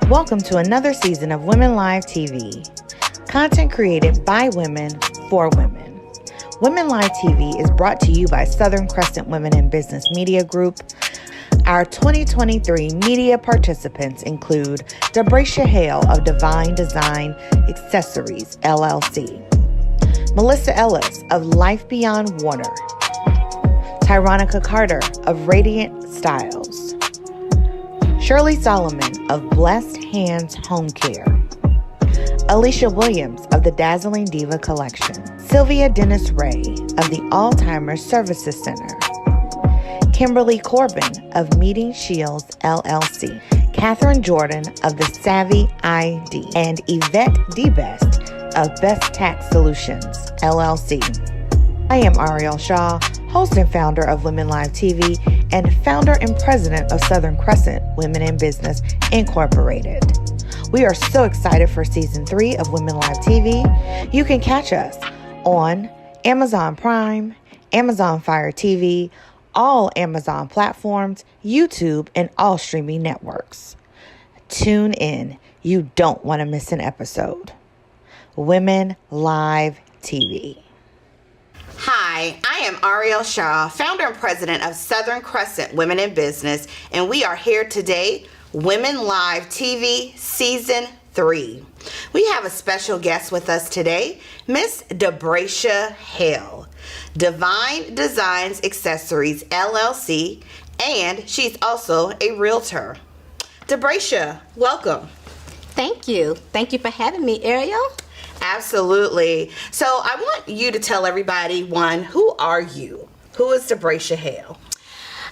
Welcome to another season of Women Live TV. Content created by women for women. Women Live TV is brought to you by Southern Crescent Women in Business Media Group. Our 2023 media participants include Debracia Hale of Divine Design Accessories, LLC. Melissa Ellis of Life Beyond Water. Tyronica Carter of Radiant Styles. Shirley Solomon of Blessed Hands Home Care. Alicia Williams of the Dazzling Diva Collection. Sylvia Dennis Ray of the Alzheimer's Services Center. Kimberly Corbin of Meeting Shields, LLC. Catherine Jordan of the Savvy ID. And Yvette DeBest of Best Tax Solutions, LLC. I am Ariel Shaw, host and founder of Women Live TV and founder and president of Southern Crescent Women in Business Incorporated. We are so excited for season 3 of Women Live TV. You can catch us on Amazon Prime, Amazon Fire TV, all Amazon platforms, YouTube, and all streaming networks. Tune in. You don't want to miss an episode. Women Live TV. Hi, I am Ariel Shaw, founder and president of Southern Crescent Women in Business, and we are here today, Women Live TV Season 3. We have a special guest with us today, Miss Debracia Hale, Divine Designs Accessories, LLC, and she's also a realtor. Debracia, welcome. Thank you. Thank you for having me, Ariel. Absolutely. So I want you to tell everybody, one, who are you? Who is Debracia Hale?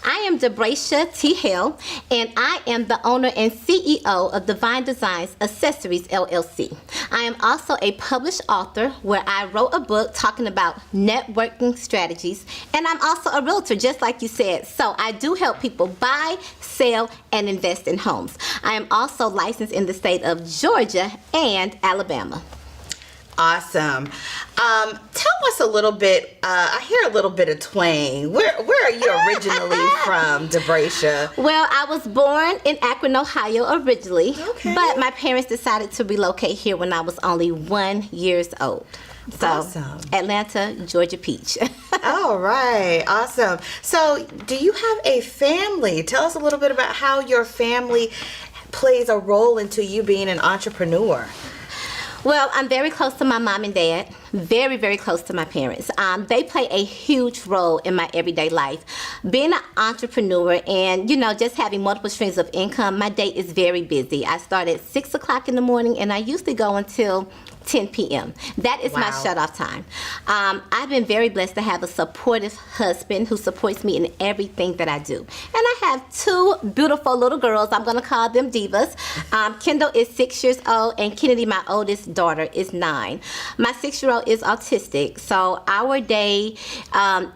I am Debracia T. Hale, and I am the owner and CEO of Divine Designs Accessories, LLC. I am also a published author where I wrote a book talking about networking strategies, and I'm also a realtor, just like you said. So I do help people buy, sell, and invest in homes. I am also licensed in the state of Georgia and Alabama. Awesome. Tell us a little bit, I hear a little bit of twang. Where are you originally from, Debracia? Well, I was born in Akron, Ohio originally, Okay. but my parents decided to relocate here when I was only 1 year old. So, Awesome. Atlanta, Georgia Peach. All right. Awesome. So do you have a family? Tell us a little bit about how your family plays a role into you being an entrepreneur. Well, I'm very close to my mom and dad, very, very close to my parents. They play a huge role in my everyday life. Being an entrepreneur and, just having multiple streams of income, my day is very busy. I start at 6 o'clock in the morning and I usually go until 10 p.m. That is my shut-off time. I've been very blessed to have a supportive husband who supports me in everything that I do. And I have 2 beautiful little girls. I'm going to call them divas. Kendall is 6 years old, and Kennedy, my oldest daughter, is 9. My 6-year-old is autistic, so our day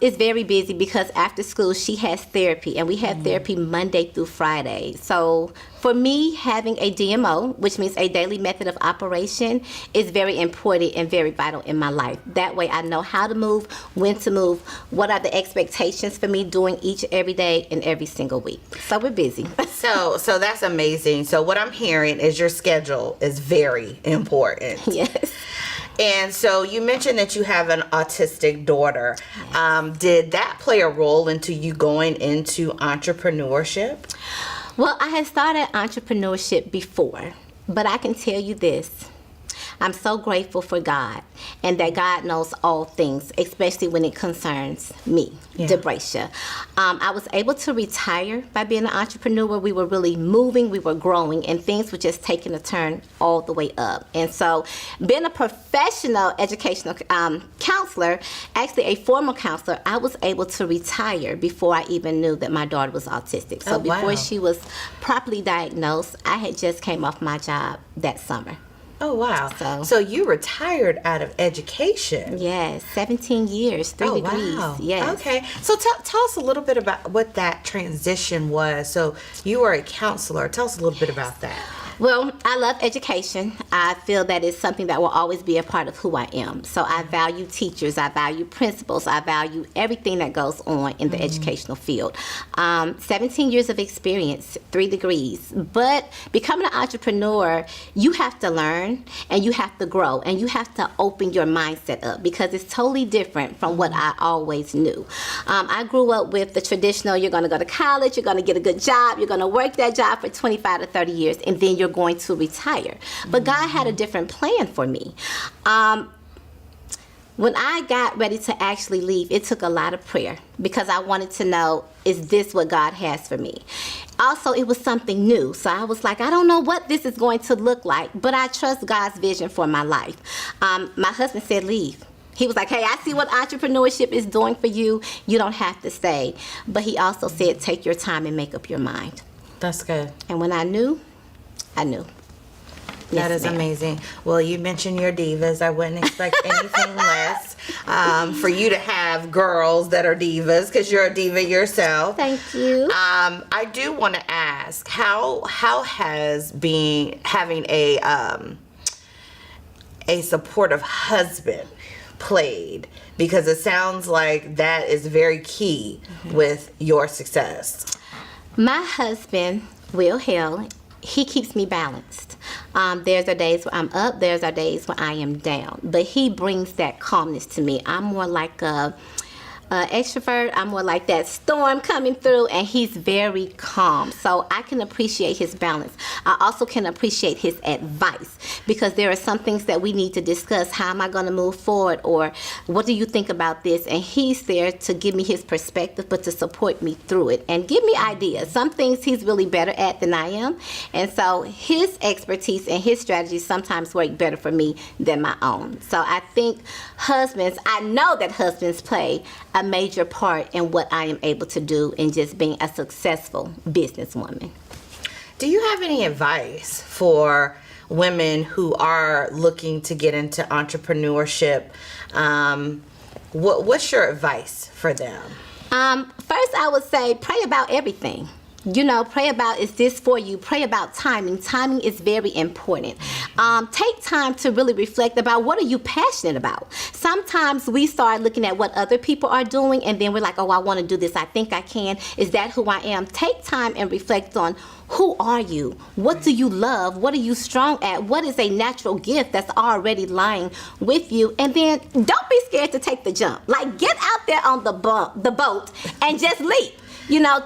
is very busy because after school she has therapy, and we have therapy Monday through Friday. So for me, having a DMO, which means a daily method of operation, is very important and very vital in my life. That way I know how to move, when to move, what are the expectations for me doing each every day and every single week. So we're busy. So that's amazing. So what I'm hearing is your schedule is very important. Yes. And so you mentioned that you have an autistic daughter. Did that play a role into you going into entrepreneurship? Well, I had started entrepreneurship before, but I can tell you this. I'm so grateful for God and that God knows all things, especially when it concerns me, Debracia. I was able to retire by being an entrepreneur. We were really moving, we were growing, and things were just taking a turn all the way up. And so being a professional educational counselor, actually a formal counselor, I was able to retire before I even knew that my daughter was autistic. So before she was properly diagnosed, I had just came off my job that summer. Oh, wow. So you retired out of education. Yes, 17 years, 3 degrees. Wow. Yes. Okay. So tell us a little bit about what that transition was. So you were a counselor. Tell us a little bit about that. Well, I love education. I feel that it's something that will always be a part of who I am. So I value teachers, I value principals, I value everything that goes on in the educational field. 17 years of experience, 3 degrees. But becoming an entrepreneur, you have to learn and you have to grow and you have to open your mindset up because it's totally different from what I always knew. I grew up with the traditional, you're going to go to college, you're going to get a good job, you're going to work that job for 25 to 30 years, and then you're going to retire. But God had a different plan for me. When I got ready to actually leave, it took a lot of prayer because I wanted to know, is this what God has for me? Also, it was something new. So I was like, I don't know what this is going to look like, but I trust God's vision for my life. My husband said, leave. He was like, hey, I see what entrepreneurship is doing for you. You don't have to stay. But he also said, take your time and make up your mind. That's good. And when I knew, I knew. That Yes, is ma'am. amazing. Well, you mentioned your divas. I wouldn't expect anything less for you to have girls that are divas because you're a diva yourself. Thank you. I do want to ask, how has being having a supportive husband played? Because it sounds like that is very key with your success. My husband, Will Hill, he keeps me balanced. There's our days where I'm up, there's our days where I am down. But he brings that calmness to me. I'm more like a extrovert. I'm more like that storm coming through, and he's very calm. So I can appreciate his balance. I also can appreciate his advice because there are some things that we need to discuss. How am I going to move forward? Or what do you think about this? And he's there to give me his perspective, but to support me through it and give me ideas. Some things he's really better at than I am. And so his expertise and his strategies sometimes work better for me than my own. So I think I know that husbands play a major part in what I am able to do in just being a successful businesswoman. Do you have any advice for women who are looking to get into entrepreneurship? What's your advice for them? First, I would say pray about everything. Pray about, is this for you? Pray about timing. Timing is very important. Take time to really reflect about what are you passionate about. Sometimes we start looking at what other people are doing and then we're like, oh, I want to do this. I think I can. Is that who I am? Take time and reflect on who are you? What do you love? What are you strong at? What is a natural gift that's already lying with you? And then don't be scared to take the jump. Like, get out there on the boat and just leap.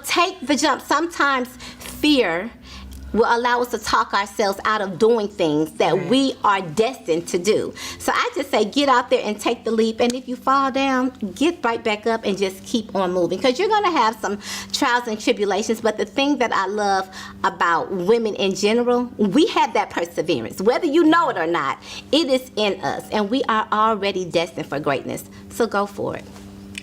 Take the jump. Sometimes fear will allow us to talk ourselves out of doing things that we are destined to do. So I just say get out there and take the leap. And if you fall down, get right back up and just keep on moving. Because you're going to have some trials and tribulations. But the thing that I love about women in general, we have that perseverance. Whether you know it or not, it is in us. And we are already destined for greatness. So go for it.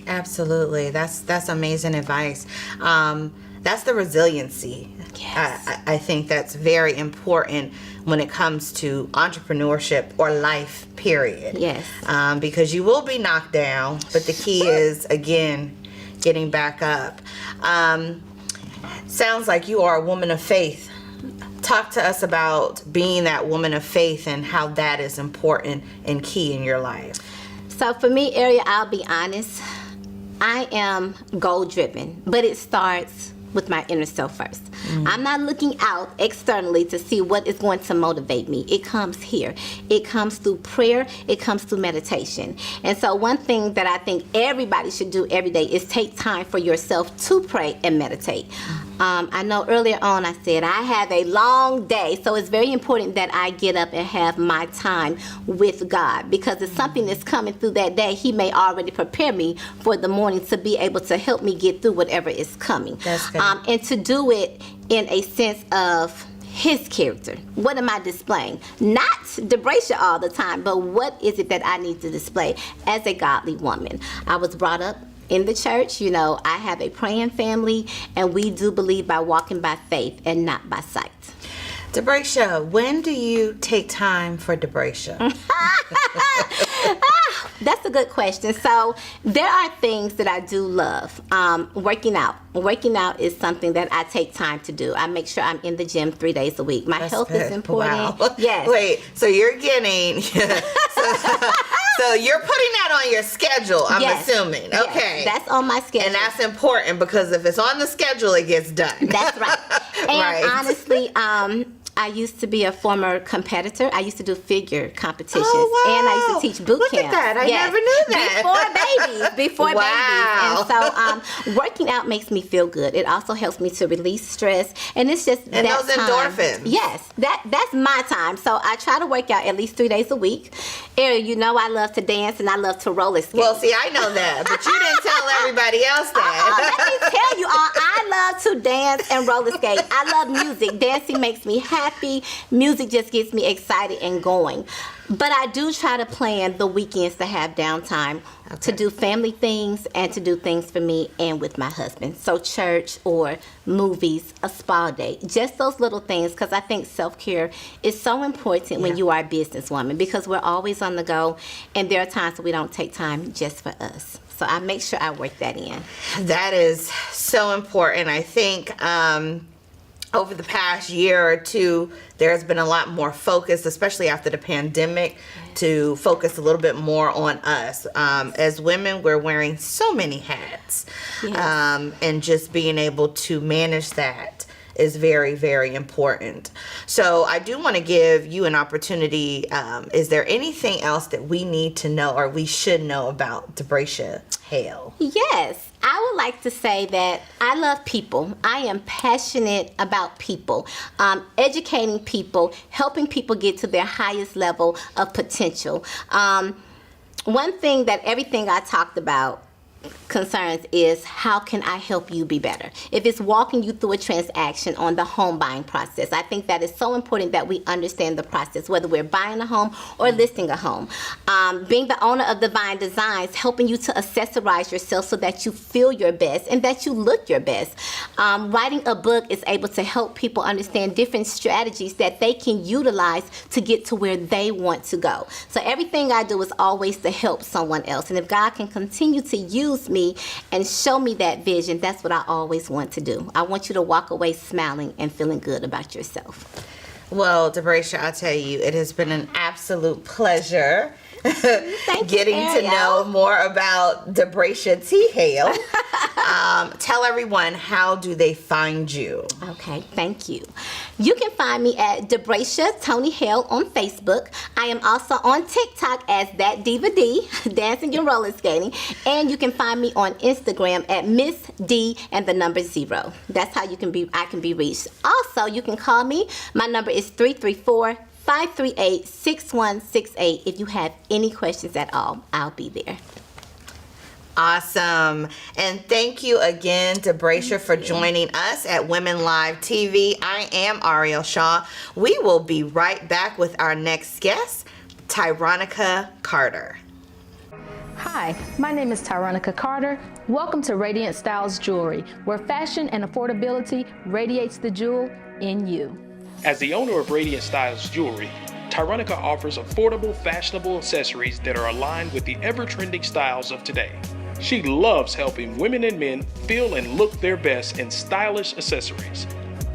Absolutely. That's amazing advice. That's the resiliency. Yes. I think that's very important when it comes to entrepreneurship or life, period. Yes. Because you will be knocked down, but the key is, again, getting back up. Sounds like you are a woman of faith. Talk to us about being that woman of faith and how that is important and key in your life. So for me, Ariel, I'll be honest. I am goal-driven, but it starts with my inner self first. I'm not looking out externally to see what is going to motivate me. It comes here. It comes through prayer. It comes through meditation. And so one thing that I think everybody should do every day is take time for yourself to pray and meditate. I know earlier on I said I have a long day, so it's very important that I get up and have my time with God, because if something is coming through that day, He may already prepare me for the morning to be able to help me get through whatever is coming. That's good. And to do it in a sense of His character. What am I displaying? Not Debracia all the time, but what is it that I need to display as a godly woman? I was brought up in the church. I have a praying family, and we do believe by walking by faith and not by sight. DeBracia, when do you take time for DeBracia? That's a good question. So there are things that I do love. Working out. Working out is something that I take time to do. I make sure I'm in the gym 3 days a week. My health is important. Wow. Yes. Wait, so you're getting... So you're putting that on your schedule, I'm assuming. Yes, okay. that's on my schedule. And that's important because if it's on the schedule, it gets done. That's right. And honestly, I used to be a former competitor. I used to do figure competitions. Oh, wow. And I used to teach boot Look camps. at that. I never knew that. Before Wow. babies. And so working out makes me feel good. It also helps me to release stress. And it's just And that those time. endorphins. Yes. That's my time. So I try to work out at least 3 days a week. Ariel, you know I love to dance and I love to roller skate. Well, see, I know that, but you didn't tell everybody else that. Let me tell you all, I love to dance and roller skate. I love music. Dancing makes me happy. Music just gets me excited and going. But I do try to plan the weekends to have downtime to do family things and to do things for me and with my husband. So church or movies, a spa day, just those little things, because I think self-care is so important when you are a businesswoman, because we're always on the go and there are times we don't take time just for us. So I make sure I work that in. That is so important. I think over the past year or two, there's been a lot more focus, especially after the pandemic, to focus a little bit more on us. As women, we're wearing so many hats. And just being able to manage that is very, very important. So I do want to give you an opportunity. Is there anything else that we need to know or we should know about DeBracia Hale? Yes. I would like to say that I love people. I am passionate about people, educating people, helping people get to their highest level of potential. One thing that everything I talked about concerns is how can I help you be better? If it's walking you through a transaction on the home buying process, I think that is so important that we understand the process, whether we're buying a home or listing a home. Being the owner of Divine Designs, helping you to accessorize yourself so that you feel your best and that you look your best. Writing a book is able to help people understand different strategies that they can utilize to get to where they want to go. So everything I do is always to help someone else. And if God can continue to use me and show me that vision, that's what I always want to do. I want you to walk away smiling and feeling good about yourself. Well, DeBracia, I'll tell you, it has been an absolute pleasure getting to know more about DeBracia T. Hale. Tell everyone, how do they find you? Okay, thank you. You can find me at DeBracia Tony Hale on Facebook. I am also on TikTok as That Diva D, dancing and roller skating. And you can find me on Instagram at Miss D and the number 0. That's how I can be reached. Also, you can call me. My number is 334-538-6168. If you have any questions at all, I'll be there. Awesome. And thank you again, DeBracia, for joining us at Women Live TV. I am Ariel Shaw. We will be right back with our next guest, Tyronica Carter. Hi, my name is Tyronica Carter. Welcome to Radiant Styles Jewelry, where fashion and affordability radiates the jewel in you. As the owner of Radiant Styles Jewelry, Tyronica offers affordable, fashionable accessories that are aligned with the ever-trending styles of today. She loves helping women and men feel and look their best in stylish accessories.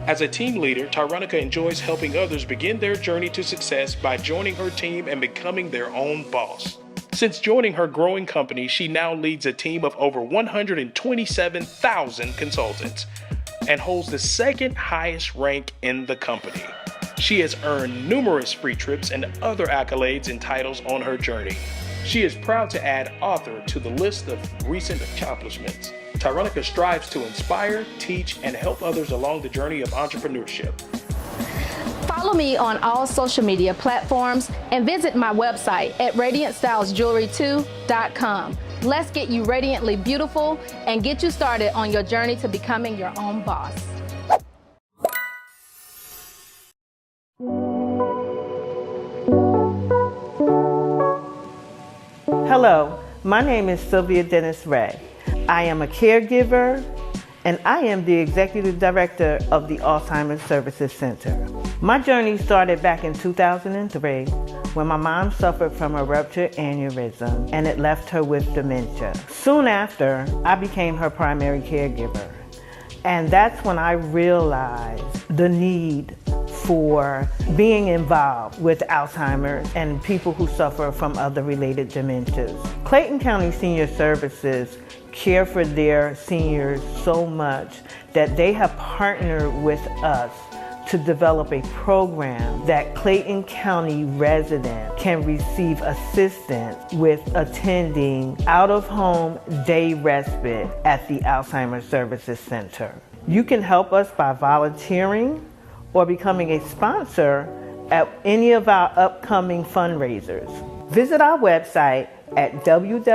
As a team leader, Tyronica enjoys helping others begin their journey to success by joining her team and becoming their own boss. Since joining her growing company, she now leads a team of over 127,000 consultants and holds the second highest rank in the company. She has earned numerous free trips and other accolades and titles on her journey. She is proud to add author to the list of recent accomplishments. Tyronica strives to inspire, teach, and help others along the journey of entrepreneurship. Follow me on all social media platforms and visit my website at radiantstylesjewelry2.com. Let's get you radiantly beautiful and get you started on your journey to becoming your own boss. Hello, my name is Sylvia Dennis Ray. I am a caregiver, and I am the Executive Director of the Alzheimer's Services Center. My journey started back in 2003 when my mom suffered from a ruptured aneurysm and it left her with dementia. Soon after, I became her primary caregiver. And that's when I realized the need for being involved with Alzheimer's and people who suffer from other related dementias. Clayton County Senior Services care for their seniors so much that they have partnered with us to develop a program that Clayton County residents can receive assistance with attending out-of-home day respite at the Alzheimer's Services Center. You can help us by volunteering or becoming a sponsor at any of our upcoming fundraisers. Visit our website at www.ascga.org.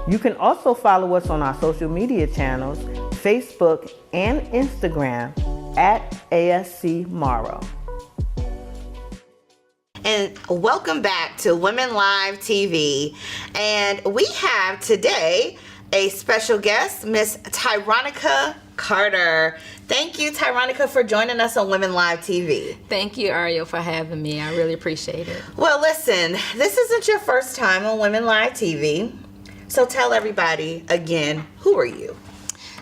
You can also follow us on our social media channels, Facebook and Instagram at ASC Morrow. And welcome back to Women Live TV. And we have today a special guest, Miss Tyronica Carter. Thank you, Tyronica, for joining us on Women Live TV. Thank you, Ariel, for having me. I really appreciate it. Well, listen, this isn't your first time on Women Live TV. So tell everybody again, who are you?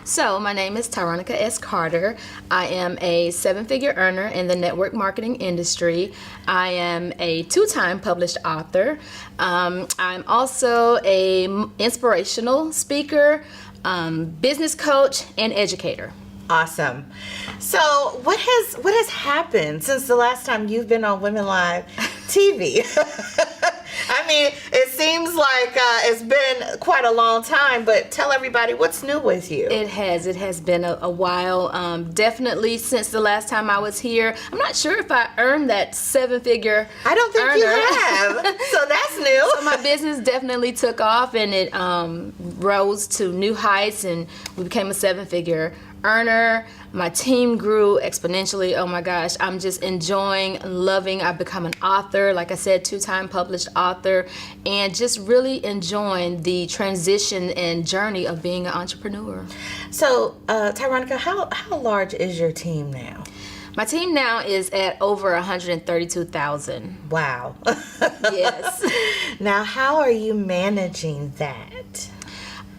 So, my name is Tyronica S. Carter. I am a 7-figure earner in the network marketing industry. I am a 2-time published author. I'm also a inspirational speaker, business coach, and educator. Awesome. So, what has happened since the last time you've been on Women Live TV? I mean, it seems like it's been quite a long time, but tell everybody what's new with you. It has been a while. Definitely since the last time I was here. I'm not sure if I earned that 7-figure I don't think earner. you have. So that's new. So my business definitely took off, and it rose to new heights, and we became a 7-figure earner. My team grew exponentially. Oh my gosh, I'm just enjoying, loving. I've become an author, like I said, 2-time published author, and just really enjoying the transition and journey of being an entrepreneur. So, Tyronica, how large is your team now? My team now is at over 132,000. Wow. Yes. Now, how are you managing that?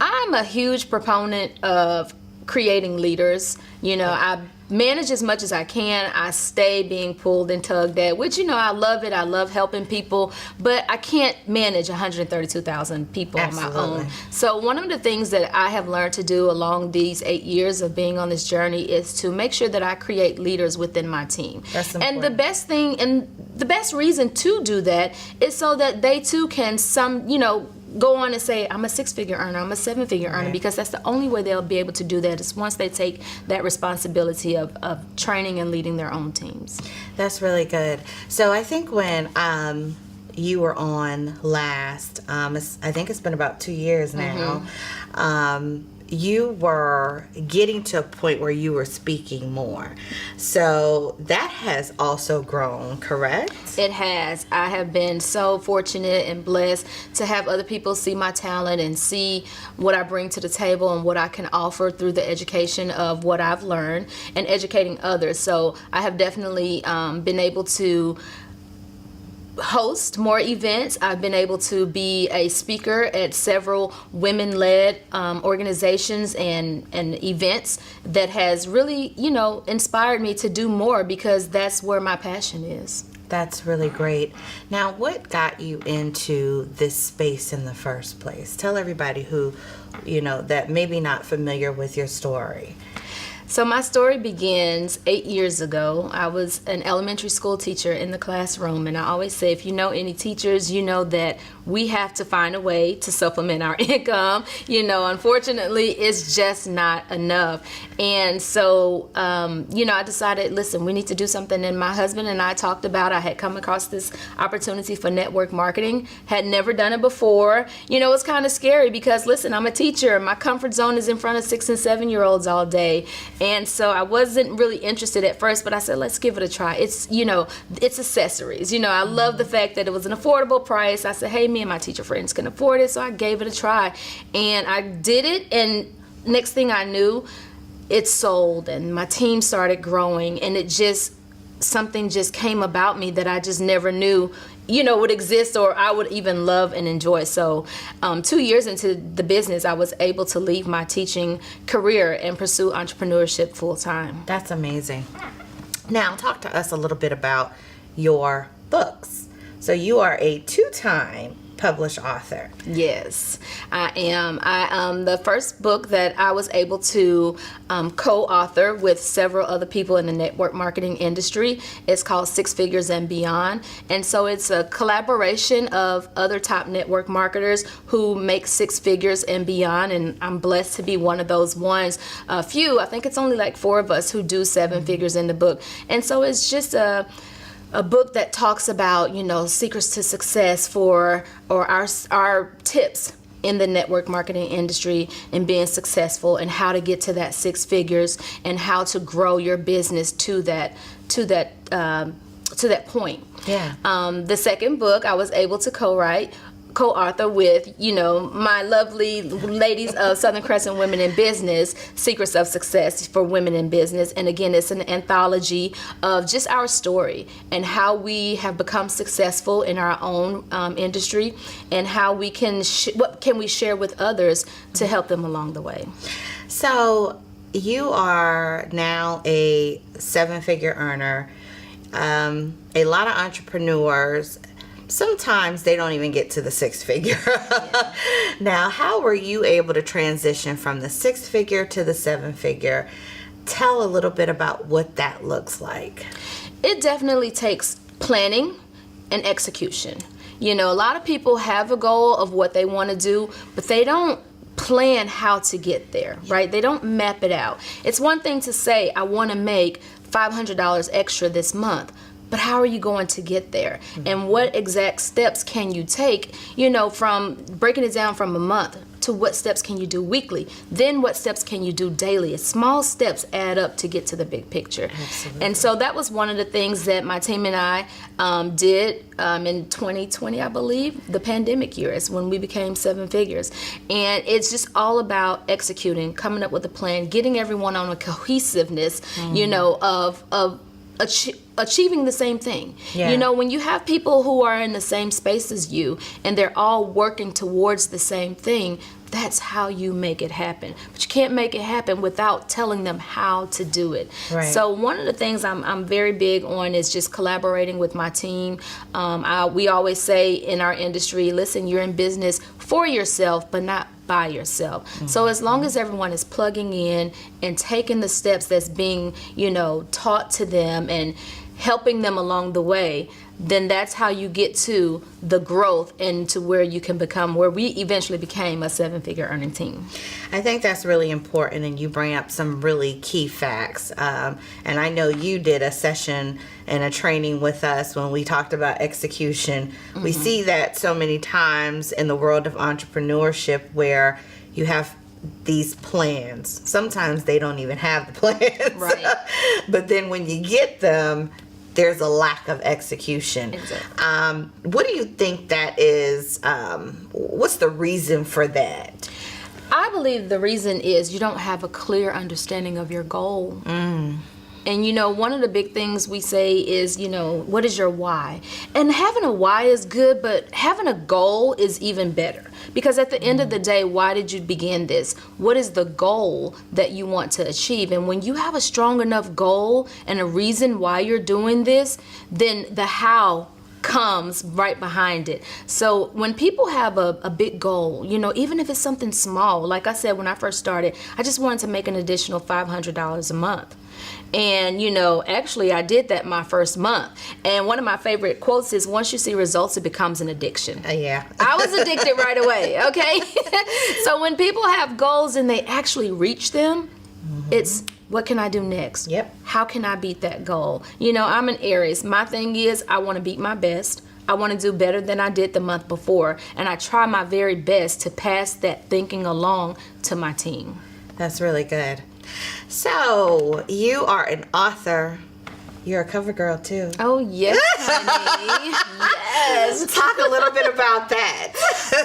I'm a huge proponent of creating leaders. You know, I manage as much as I can. I stay being pulled and tugged at, which, you know, I love it. I love helping people, but I can't manage 132,000 people Absolutely. on my own. So one of the things that I have learned to do along these 8 years of being on this journey is to make sure that I create leaders within my team. That's important. And the best thing and the best reason to do that is so that they too can go on and say, I'm a 6-figure earner, I'm a 7-figure earner, because that's the only way they'll be able to do that is once they take that responsibility of training and leading their own teams. That's really good. So I think when you were on last, I think it's been about 2 years now, you were getting to a point where you were speaking more. So that has also grown, correct? It has. I have been so fortunate and blessed to have other people see my talent and see what I bring to the table and what I can offer through the education of what I've learned and educating others. So I have definitely been able to host more events. I've been able to be a speaker at several women-led organizations and events that has really, inspired me to do more because that's where my passion is. That's really great. Now, what got you into this space in the first place? Tell everybody who, that may be not familiar with your story. So my story begins 8 years ago. I was an elementary school teacher in the classroom, and I always say, if you know any teachers, you know that we have to find a way to supplement our income. Unfortunately, it's just not enough. And so, I decided, listen, we need to do something. And my husband and I talked about, I had come across this opportunity for network marketing, had never done it before. It's kind of scary because, listen, I'm a teacher. My comfort zone is in front of 6 and 7-year-olds all day. And so I wasn't really interested at first, but I said, let's give it a try. It's, it's accessories. I love the fact that it was an affordable price. I said, hey, me and my teacher friends can afford it. So I gave it a try. And I did it. And next thing I knew, it sold and my team started growing. And something just came about me that I just never knew would exist or I would even love and enjoy. So 2 years into the business, I was able to leave my teaching career and pursue entrepreneurship full time. That's amazing. Now, talk to us a little bit about your books. So you are a 2-time published author. Yes, I am. The first book that I was able to co-author with several other people in the network marketing industry is called 6 Figures and Beyond. And so it's a collaboration of other top network marketers who make 6 figures and beyond. And I'm blessed to be one of those ones. I think it's only like 4 of us who do 7 figures in the book. And so it's just a book that talks about, secrets to success or our tips in the network marketing industry and being successful and how to get to that 6 figures and how to grow your business to that point. Yeah. The second book I was able to co-author with, my lovely ladies of Southern Crescent Women in Business, Secrets of Success for Women in Business. And again, it's an anthology of just our story and how we have become successful in our own industry and how we can, what can we share with others to help them along the way. So you are now a 7-figure earner. A lot of entrepreneurs, sometimes they don't even get to the 6-figure. Yeah. Now, how were you able to transition from the 6-figure to the 7-figure? Tell a little bit about what that looks like. It definitely takes planning and execution. A lot of people have a goal of what they want to do, but they don't plan how to get there, right? They don't map it out. It's one thing to say, I want to make $500 extra this month. But how are you going to get there? Mm-hmm. And what exact steps can you take, from breaking it down from a month to what steps can you do weekly? Then what steps can you do daily? Small steps add up to get to the big picture. Absolutely. And so that was one of the things that my team and I did in 2020, I believe, the pandemic year is when we became 7 figures. And it's just all about executing, coming up with a plan, getting everyone on a cohesiveness, of achieving the same thing. Yeah. When you have people who are in the same space as you and they're all working towards the same thing, that's how you make it happen. But you can't make it happen without telling them how to do it. Right. So one of the things I'm very big on is just collaborating with my team. We always say in our industry, listen, you're in business for yourself, but not by yourself. Mm-hmm. So as long as everyone is plugging in and taking the steps that's being, taught to them and helping them along the way, then that's how you get to the growth and to where you can become, where we eventually became a 7-figure earning team. I think that's really important, and you bring up some really key facts. And I know you did a session and a training with us when we talked about execution. Mm-hmm. We see that so many times in the world of entrepreneurship where you have these plans. Sometimes they don't even have the plans. Right. But then when you get them, there's a lack of execution. Exactly. What do you think that is? What's the reason for that? I believe the reason is you don't have a clear understanding of your goal. Mm. And one of the big things we say is, what is your why? And having a why is good, but having a goal is even better. Because at the end of the day, why did you begin this? What is the goal that you want to achieve? And when you have a strong enough goal and a reason why you're doing this, then the how comes right behind it. So when people have a big goal, even if it's something small, like I said, when I first started, I just wanted to make an additional $500 a month. And, actually I did that my first month. And one of my favorite quotes is, once you see results, it becomes an addiction. Yeah. I was addicted right away, okay? So when people have goals and they actually reach them, it's, what can I do next? Yep. How can I beat that goal? I'm an Aries. My thing is, I want to beat my best. I want to do better than I did the month before. And I try my very best to pass that thinking along to my team. That's really good. So, you are an author. You're a cover girl, too. Oh, yes, honey. Yes. Talk a little bit about that.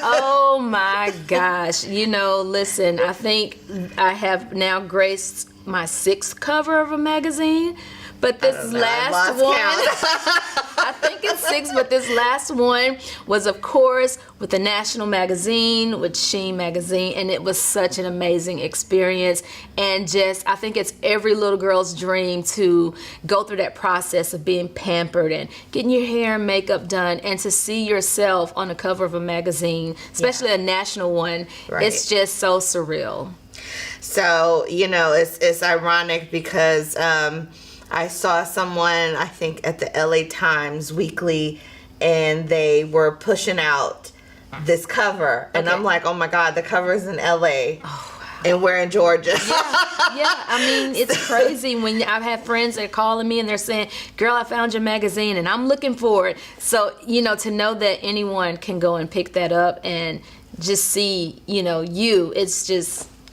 Oh, my gosh. Listen, I think I have now graced my 6th cover of a magazine. But this last one, I think it's 6, but this last one was, of course, with the national magazine, with Sheen magazine, and it was such an amazing experience. And I think it's every little girl's dream to go through that process of being pampered and getting your hair and makeup done, and to see yourself on the cover of a magazine, especially a national one. Right. It's just so surreal. So, it's ironic because I saw someone, I think, at the LA Times Weekly, and they were pushing out this cover. And I'm like, oh my God, the cover's in LA. Oh, wow. And we're in Georgia. Yeah. I mean, it's crazy when I've had friends that are calling me and they're saying, girl, I found your magazine and I'm looking for it. So, to know that anyone can go and pick that up and just see,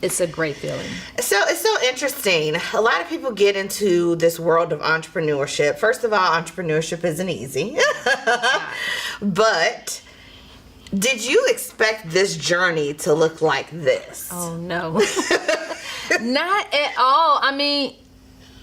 it's a great feeling. So it's so interesting. A lot of people get into this world of entrepreneurship. First of all, entrepreneurship isn't easy. But did you expect this journey to look like this? Oh, no. Not at all. I mean,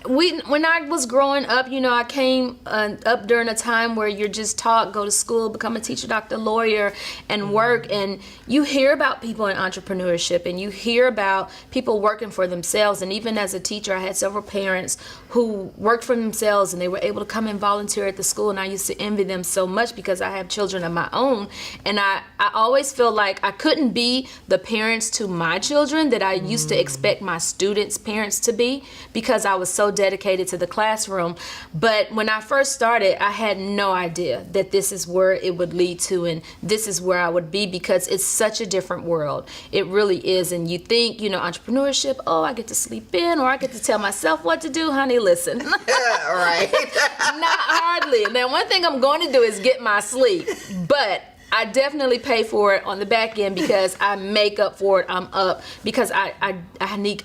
when I was growing up, I came up during a time where you're just taught, go to school, become a teacher, doctor, lawyer, and work. And you hear about people in entrepreneurship, and you hear about people working for themselves. And even as a teacher, I had several parents who worked for themselves, and they were able to come and volunteer at the school. And I used to envy them so much because I have children of my own. And I always feel like I couldn't be the parents to my children that I used to expect my students' parents to be, because I was so dedicated to the classroom. But when I first started, I had no idea that this is where it would lead to, and this is where I would be, because it's such a different world. It really is. And you think, entrepreneurship, oh, I get to sleep in, or I get to tell myself what to do. Honey, listen. Right. Not hardly. Now, one thing I'm going to do is get my sleep, but I definitely pay for it on the back end, because I make up for it. I'm up because I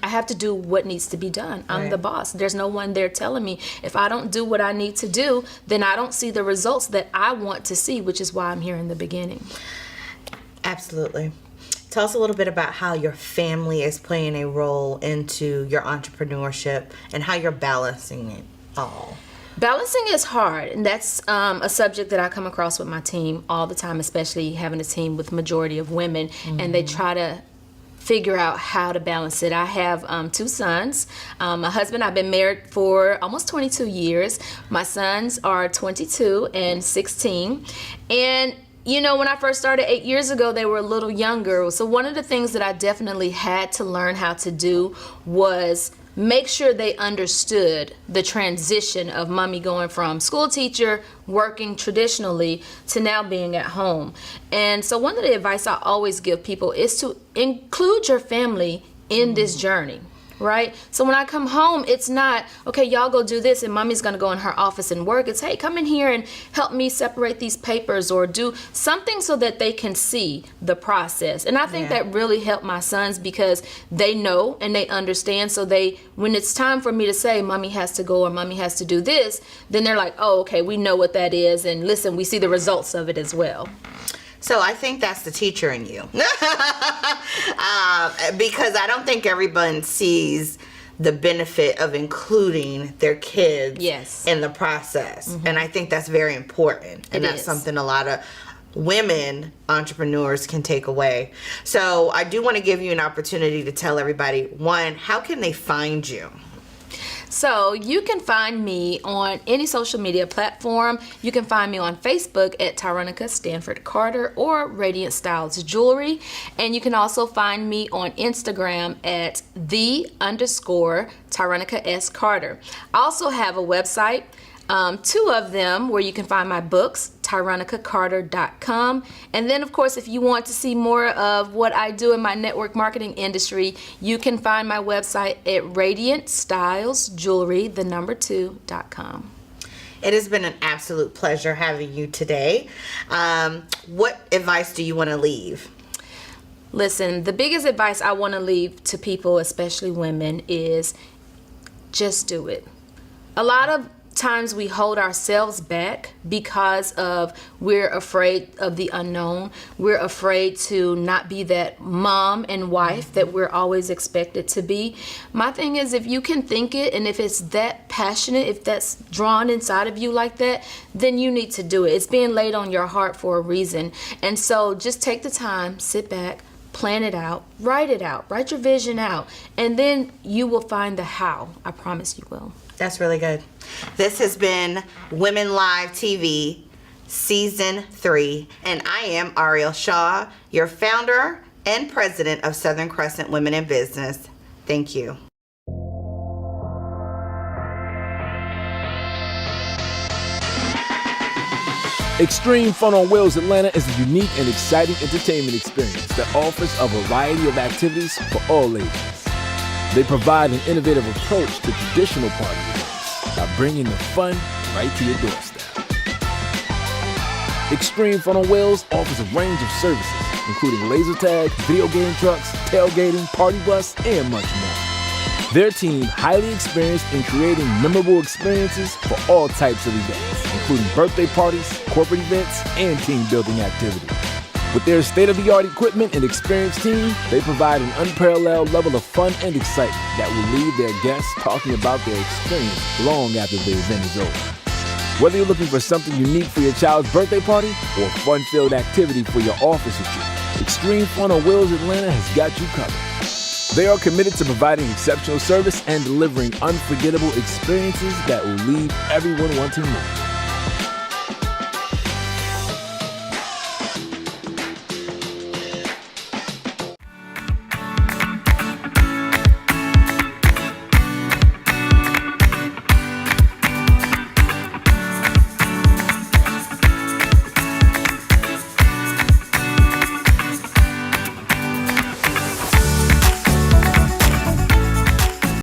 have to do what needs to be done. I'm the boss. There's no one there telling me. If I don't do what I need to do, then I don't see the results that I want to see, which is why I'm here in the beginning. Absolutely. Tell us a little bit about how your family is playing a role into your entrepreneurship and how you're balancing it all. Balancing is hard, and that's a subject that I come across with my team all the time, especially having a team with majority of women, and they try to figure out how to balance it. I have 2 sons. My husband, I've been married for almost 22 years. My sons are 22 and 16. And when I first started 8 years ago, they were a little younger. So one of the things that I definitely had to learn how to do was make sure they understood the transition of mommy going from school teacher, working traditionally, to now being at home. And so one of the advice I always give people is to include your family in this journey. Right? So when I come home, it's not, okay, y'all go do this and mommy's going to go in her office and work. It's, hey, come in here and help me separate these papers, or do something so that they can see the process. And I think that really helped my sons, because they know and they understand. So when it's time for me to say mommy has to go or mommy has to do this, then they're like, oh, okay, we know what that is. And listen, we see the results of it as well. So I think that's the teacher in you. Because I don't think everyone sees the benefit of including their kids in the process. And I think that's very important. And that's something a lot of women entrepreneurs can take away. So I do want to give you an opportunity to tell everybody, one, how can they find you? So you can find me on any social media platform. You can find me on Facebook at Tyronica Stanford Carter or Radiant Styles Jewelry. And you can also find me on Instagram at _Tyronica S. Carter. I also have a website, 2 of them, where you can find my books, TyronicaCarter.com. And then, of course, if you want to see more of what I do in my network marketing industry, you can find my website at RadiantStylesJewelry2.com. It has been an absolute pleasure having you today. What advice do you want to leave? Listen, the biggest advice I want to leave to people, especially women, is just do it. A lot of times we hold ourselves back because of we're afraid of the unknown. We're afraid to not be that mom and wife that we're always expected to be. My thing is, if you can think it, and if it's that passionate, if that's drawn inside of you like that, then you need to do it. It's being laid on your heart for a reason. And so just take the time, sit back, plan it out, write your vision out, and then you will find the how. I promise you will. That's really good. This has been Women Live TV Season 3, and I am Ariel Shaw, your founder and president of Southern Crescent Women in Business. Thank you. Extreme Fun on Wheels Atlanta is a unique and exciting entertainment experience that offers a variety of activities for all ages. They provide an innovative approach to traditional party events by bringing the fun right to your doorstep. Extreme Fun on Wheels offers a range of services, including laser tag, video game trucks, tailgating, party bus, and much more. Their team, highly experienced in creating memorable experiences for all types of events, including birthday parties, corporate events, and team building activities. With their state-of-the-art equipment and experienced team, they provide an unparalleled level of fun and excitement that will leave their guests talking about their experience long after the event is over. Whether you're looking for something unique for your child's birthday party or a fun-filled activity for your office retreat, Extreme Fun on Wheels Atlanta has got you covered. They are committed to providing exceptional service and delivering unforgettable experiences that will leave everyone wanting more.